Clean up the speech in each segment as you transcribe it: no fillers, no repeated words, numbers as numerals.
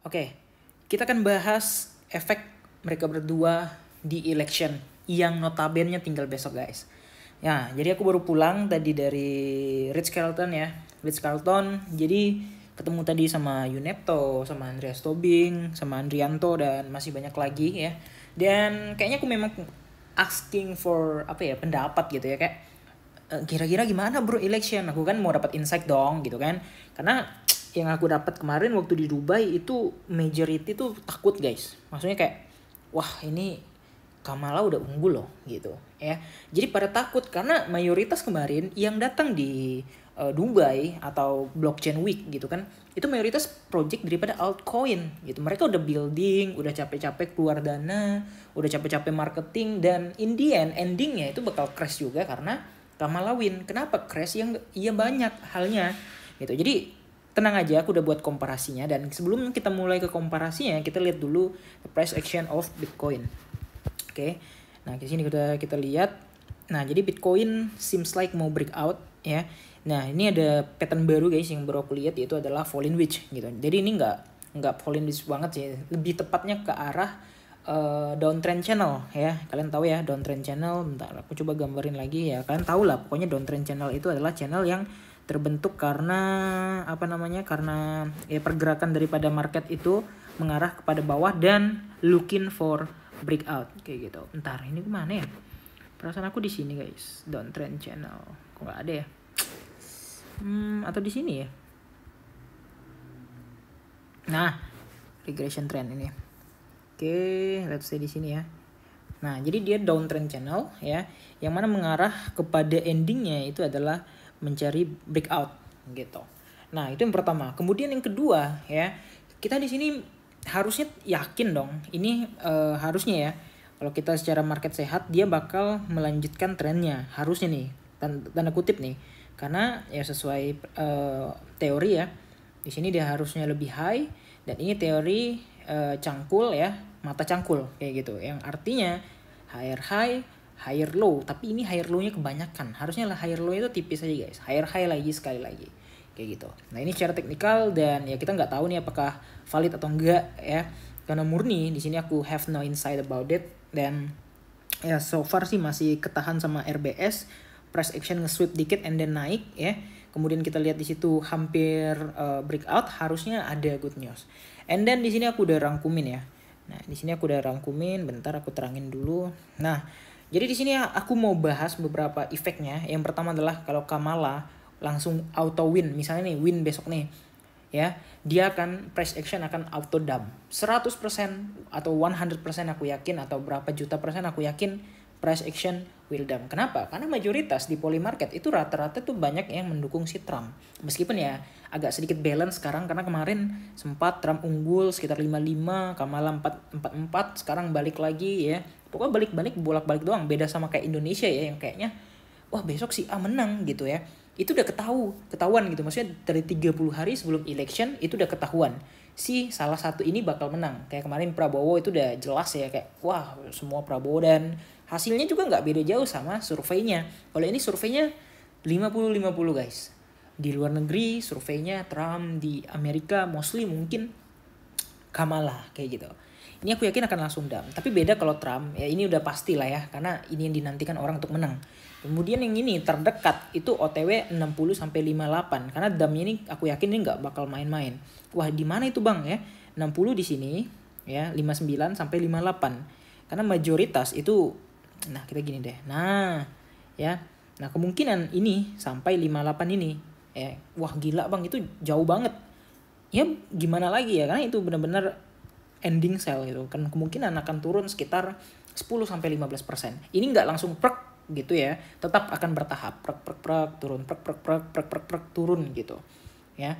Oke, kita akan bahas efek mereka berdua di election yang notabene tinggal besok guys. Ya, jadi aku baru pulang tadi dari Ritz-Carlton ya. Ritz-Carlton, jadi ketemu tadi sama Yunepto, sama Andreas Tobing, sama Andrianto dan masih banyak lagi ya. Dan kayaknya aku memang asking for pendapat gitu ya kayak kira-kira gimana bro election, aku kan mau dapat insight dong gitu kan, karena yang aku dapat kemarin waktu di Dubai itu majority tuh takut guys, maksudnya kayak wah ini Kamala udah unggul loh gitu ya, jadi pada takut karena mayoritas kemarin yang datang di Dubai atau blockchain week gitu kan, itu mayoritas project daripada altcoin gitu, mereka udah building, udah capek-capek keluar dana, udah capek-capek marketing, dan in the end endingnya itu bakal crash juga karena Kamala win. Kenapa crash? Yang iya banyak halnya gitu. Jadi tenang aja, aku udah buat komparasinya, dan sebelum kita mulai ke komparasinya kita lihat dulu the price action of Bitcoin. Oke. Nah, di sini kita lihat. Nah, jadi Bitcoin seems like mau breakout ya. Nah, ini ada pattern baru guys yang baru aku lihat, yaitu adalah falling wedge gitu. Jadi ini nggak falling wedge banget sih, lebih tepatnya ke arah downtrend channel ya. Kalian tahu ya downtrend channel, bentar aku coba gambarin lagi ya. Kalian tahu lah pokoknya downtrend channel itu adalah channel yang terbentuk karena karena ya pergerakan daripada market itu mengarah kepada bawah dan looking for breakout kayak gitu. Bentar, ini kemana ya? Perasaan aku di sini guys, downtrend channel. Kok nggak ada ya? Atau di sini ya? Nah, regression trend ini. Oke, let's say di sini ya. Nah, jadi dia downtrend channel ya, yang mana mengarah kepada endingnya itu adalah mencari breakout gitu. Nah, itu yang pertama. Kemudian yang kedua ya, kita di sini harusnya yakin dong. Ini harusnya ya, kalau kita secara market sehat dia bakal melanjutkan trennya. Harusnya nih, tanda kutip nih. Karena ya sesuai teori ya, di sini dia harusnya lebih high, dan ini teori cangkul ya, mata cangkul kayak gitu, yang artinya higher high higher low, tapi ini higher low-nya kebanyakan, harusnya lah higher low itu tipis aja guys, higher high lagi sekali lagi kayak gitu. Nah, ini secara teknikal, dan ya kita nggak tahu nih apakah valid atau enggak ya, karena murni di sini aku have no insight about it. Dan ya so far sih masih ketahan sama RBS, price action nge-sweep dikit and then naik ya. Kemudian kita lihat di situ hampir breakout, harusnya ada good news. And then di sini aku udah rangkumin ya. Nah, di sini aku udah rangkumin, bentar aku terangin dulu. Nah, jadi di sini aku mau bahas beberapa efeknya. Yang pertama adalah kalau Kamala langsung auto win, misalnya nih win besok nih ya, dia akan price action akan auto dump 100% atau 100% aku yakin, atau berapa juta persen aku yakin price action will dump. Kenapa? Karena mayoritas di poly market itu rata-rata tuh banyak yang mendukung si Trump. Meskipun ya agak sedikit balance sekarang, karena kemarin sempat Trump unggul sekitar 55, Kamala 44, sekarang balik lagi ya. Pokoknya balik-balik bolak-balik doang. Beda sama kayak Indonesia ya, yang kayaknya wah besok si A menang gitu ya. Itu udah ketahuan gitu. Maksudnya dari 30 hari sebelum election itu udah ketahuan si salah satu ini bakal menang. Kayak kemarin Prabowo itu udah jelas ya, kayak wah semua Prabowo, dan hasilnya juga nggak beda jauh sama surveinya. Kalau ini surveinya 50-50 guys. Di luar negeri surveinya Trump, di Amerika mostly mungkin Kamala kayak gitu. Ini aku yakin akan langsung dam. Tapi beda kalau Trump, ya ini udah pasti lah ya, karena ini yang dinantikan orang untuk menang. Kemudian yang ini terdekat itu OTW 60 sampai 58, karena damnya ini aku yakin ini nggak bakal main-main. Wah, di mana itu Bang ya? 60 di sini ya, 59 sampai 58. Karena mayoritas itu, nah kita gini deh. Nah, ya. Nah, kemungkinan ini sampai 58 ini. Ya, wah gila Bang, itu jauh banget. Ya gimana lagi ya, karena itu benar-benar ending sell gitu kan, kemungkinan akan turun sekitar 10 sampai 15%. Ini nggak langsung prek gitu ya, tetap akan bertahap, prek turun, prek turun gitu ya.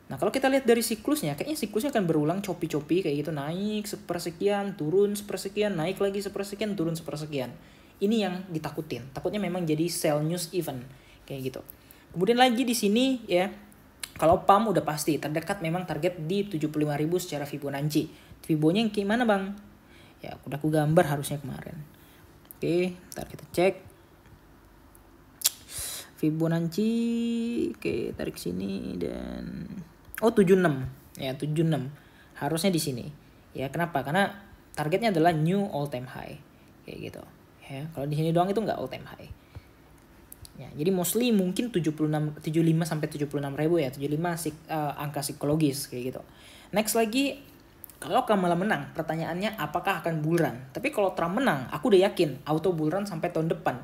Nah, kalau kita lihat dari siklusnya, kayaknya siklusnya akan berulang copi-copi kayak gitu, naik sepersekian, turun sepersekian, naik lagi sepersekian, turun sepersekian. Ini yang ditakutin, takutnya memang jadi sell news event kayak gitu. Kemudian lagi di sini ya, kalau PAM udah pasti terdekat, memang target di 75.000 secara Fibonacci. Fibonya yang gimana Bang? Ya udah aku gambar harusnya kemarin. Oke, ntar kita cek. Fibonacci, oke tarik sini dan 76. Ya 76. harusnya di sini. Ya, kenapa? Karena targetnya adalah new all time high. Kayak gitu. Ya, kalau di sini doang itu nggak all time high. Ya, jadi mostly mungkin 75 sampai 76 ribu ya, 75 angka psikologis kayak gitu. Next lagi, kalau Kamala menang, pertanyaannya apakah akan bull run? Tapi kalau Trump menang, aku udah yakin auto bull run sampai tahun depan.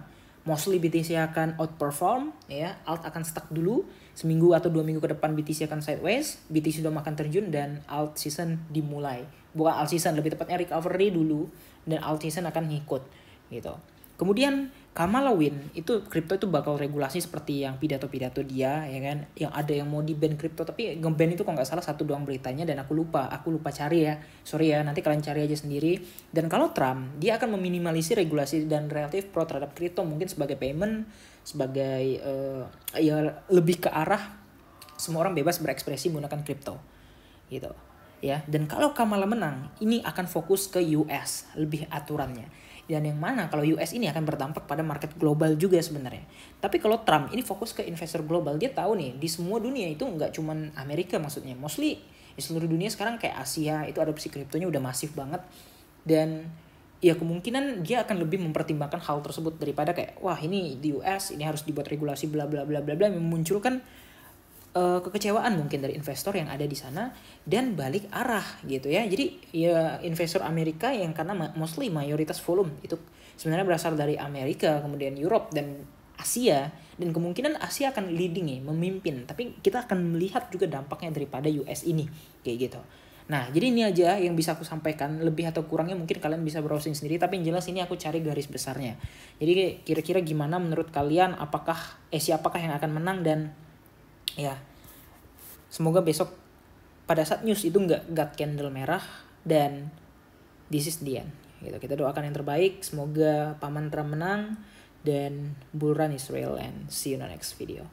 Mostly BTC akan outperform, ya, alt akan stuck dulu, seminggu atau 2 minggu ke depan BTC akan sideways, BTC sudah makan terjun dan alt season dimulai. Bukan alt season, lebih tepatnya recovery dulu dan alt season akan ngikut gitu. Kemudian Kamala win, itu kripto itu bakal regulasi seperti yang pidato-pidato dia, ya kan, yang ada yang mau di ban kripto, tapi nge-ban itu kalau nggak salah satu doang beritanya dan aku lupa cari ya, sorry ya, nanti kalian cari aja sendiri. Dan kalau Trump, dia akan meminimalisir regulasi dan relatif pro terhadap kripto, mungkin sebagai payment, sebagai ya lebih ke arah semua orang bebas berekspresi menggunakan kripto gitu ya. Dan kalau Kamala menang, ini akan fokus ke US lebih aturannya. Dan yang mana kalau US ini akan berdampak pada market global juga sebenarnya. Tapi kalau Trump ini fokus ke investor global, dia tahu nih di semua dunia itu nggak cuman Amerika maksudnya, mostly di seluruh dunia sekarang kayak Asia itu adopsi kriptonya udah masif banget. Dan ya kemungkinan dia akan lebih mempertimbangkan hal tersebut daripada kayak wah ini di US ini harus dibuat regulasi bla bla bla bla bla, memunculkan kekecewaan mungkin dari investor yang ada di sana dan balik arah gitu ya. Jadi ya investor Amerika yang karena mostly mayoritas volume itu sebenarnya berasal dari Amerika, kemudian Europe dan Asia, dan kemungkinan Asia akan leading nih, memimpin. Tapi kita akan melihat juga dampaknya daripada US ini kayak gitu. Nah, jadi ini aja yang bisa aku sampaikan, lebih atau kurangnya mungkin kalian bisa browsing sendiri, tapi yang jelas ini aku cari garis besarnya. Jadi kira-kira gimana menurut kalian, siapakah yang akan menang, dan ya semoga besok pada saat news itu nggak God candle merah dan this is the end gitu. Kita doakan yang terbaik, semoga Paman Trump menang dan bull run Israel, and see you in the next video.